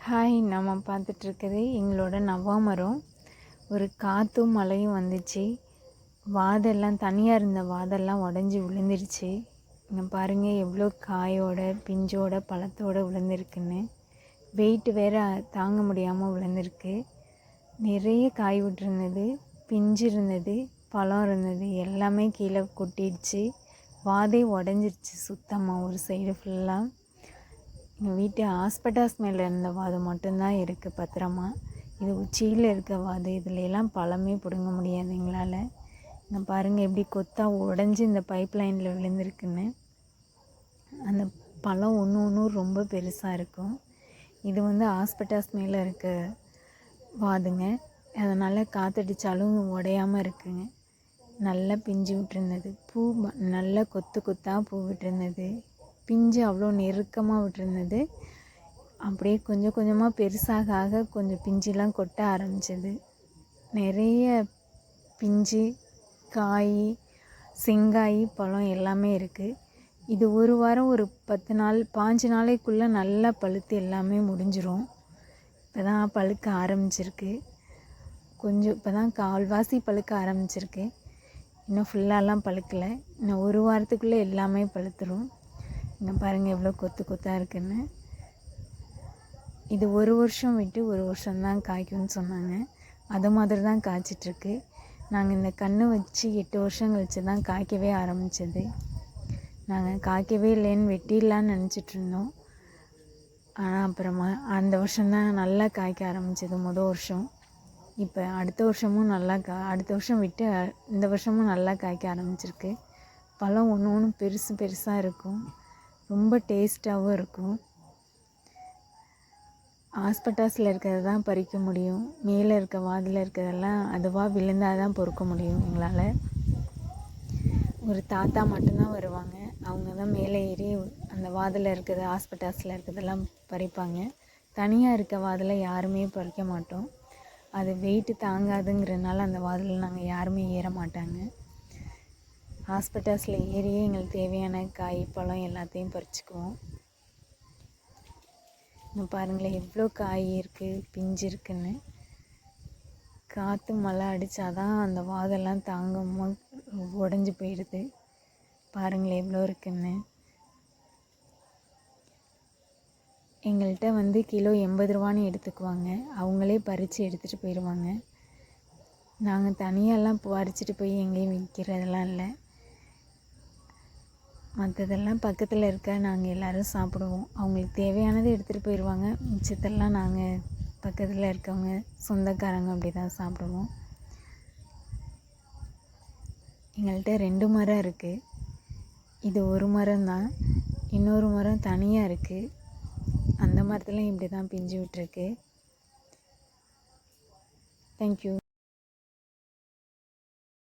Hi, நம்ம பார்த்துட்ருக்குது எங்களோட நவாமரம். ஒரு காற்றும் மழையும் வந்துச்சு. வாதெல்லாம் தனியாக இருந்த வாதெல்லாம் உடஞ்சி விழுந்துருச்சு. இங்கே பாருங்கள் எவ்வளோ காயோட பிஞ்சோட பழத்தோடு விழுந்திருக்குன்னு. வெயிட்டு வேறு தாங்க முடியாமல் விழுந்திருக்கு. நிறைய காய் விட்டுருந்தது, பிஞ்சு இருந்தது, பழம் இருந்தது, எல்லாமே கீழே கொட்டிடுச்சு. வாதே உடஞ்சிருச்சு சுத்தமாக ஒரு சைடு ஃபுல்லாக. எங்கள் வீட்டு ஹாஸ்பிட்டாஸ் மேலே இருந்த வாது மட்டும்தான் இருக்குது பத்திரமா. இது உச்சியில் இருக்க வாது. இதுலெல்லாம் பழமே பிடுங்க முடியாது எங்களால். இங்கே பாருங்கள் எப்படி கொத்தாக உடஞ்சி இந்த பைப் லைனில் விழுந்திருக்குன்னு. அந்த பழம் ஒன்று ஒன்றும் ரொம்ப பெருசாக இருக்கும். இது ஹாஸ்பிட்டாஸ் மேலே இருக்க வாதுங்க. அதனால் காற்றடிச்சாலும் உடையாமல் இருக்குங்க. நல்லா பிஞ்சு விட்டுருந்தது. பூ நல்லா கொத்து கொத்தாக பூ விட்டுருந்தது. பிஞ்சு அவ்வளோ நெருக்கமாக விட்டுருந்தது. அப்படியே கொஞ்சம் கொஞ்சமாக பெருசாக ஆக கொஞ்சம் பிஞ்சுலாம் கொட்ட ஆரம்பிச்சிது. நிறைய பிஞ்சு, காய், செங்காய், பழம் எல்லாமே இருக்குது. இது ஒரு வாரம் ஒரு 10 நாள் 5 நாளைக்குள்ளே நல்லா பழுத்து எல்லாமே முடிஞ்சிரும். இப்போ தான் பழுக்க ஆரம்பிச்சிருக்கு. கொஞ்சம் இப்போ தான் கால்வாசி பழுக்க ஆரம்பிச்சிருக்கு. இன்னும் ஃபுல்லாலாம் பழுக்கலை. இன்னும் ஒரு வாரத்துக்குள்ளே எல்லாமே பழுத்துரும். இங்கே பாருங்கள் எவ்வளோ கொத்து கொத்தாக இருக்குன்னு. இது ஒரு வருஷம் விட்டு ஒரு வருஷம்தான் காய்க்கும்னு சொன்னாங்க. அது மாதிரி தான் காய்ச்சிட்ருக்கு. நாங்கள் இந்த கன்று வச்சு 8 வருஷம் கழிச்சு தான் காய்க்கவே ஆரம்பித்தது. நாங்கள் காய்க்கவே இல்லைன்னு வெட்டிடலான்னு நினச்சிட்ருந்தோம். ஆனால் அப்புறமா அந்த வருஷம்தான் நல்லா காய்க்க ஆரம்பித்தது வருஷம். இப்போ அடுத்த வருஷமும் நல்லா அடுத்த வருஷம் விட்டு இந்த வருஷமும் நல்லா காய்க்க ஆரம்பிச்சிருக்கு. பழம் ஒன்று ஒன்றும் பெருசு பெருசாக இருக்கும். ரொம்ப டேஸ்ட்டாகவும் இருக்கும். ஹாஸ்பிட்டாஸில் இருக்கிறது தான் பறிக்க முடியும். மேலே இருக்க வாதில் இருக்கிறதெல்லாம் அதுவாக விழுந்தால் தான் பொறுக்க முடியும் எங்களால். ஒரு தாத்தா மட்டும்தான் வருவாங்க. அவங்க தான் மேலே ஏறி அந்த வாதில் இருக்கிறது ஹாஸ்பிட்டாஸில் இருக்கிறதெல்லாம் பறிப்பாங்க. தனியாக இருக்க வாதில் யாருமே பறிக்க மாட்டோம். அது வெயிட்டு தாங்காதுங்கிறதுனால அந்த வாதில் நாங்கள் யாருமே ஏற மாட்டாங்க. ஹாஸ்பிட்டாஸில் ஏறியே எங்களுக்கு தேவையான காய், பழம் எல்லாத்தையும் பறிச்சுக்குவோம். இன்னும் பாருங்களேன் எவ்வளோ காய் இருக்குது, பிஞ்சு இருக்குன்னு. காற்று மழை அடித்தாதான் அந்த வாதெல்லாம் தாங்காமல் உடஞ்சி போயிடுது. பாருங்களேன் எவ்வளோ இருக்குன்னு. எங்கள்கிட்ட கிலோ 80 ரூபான்னு எடுத்துக்குவாங்க. அவங்களே பறித்து எடுத்துகிட்டு போயிடுவாங்க. நாங்கள் தனியாலாம் பறிச்சுட்டு போய் எங்கேயும் விற்கிறதெல்லாம் இல்லை. மற்றதெல்லாம் பக்கத்தில் இருக்க நாங்கள் எல்லோரும் சாப்பிடுவோம். அவங்களுக்கு தேவையானது எடுத்துகிட்டு போயிடுவாங்க. மிச்சத்தெல்லாம் நாங்கள் பக்கத்தில் இருக்கவங்க சொந்தக்காரங்க அப்படி தான் சாப்பிடுவோம். எங்கள்கிட்ட 2 மரம் இருக்குது. இது ஒரு மரம் தான். இன்னொரு மரம் தனியாக இருக்குது. அந்த மரத்துலையும் இப்படி தான் பிஞ்சு விட்டுருக்கு. தேங்க்யூ.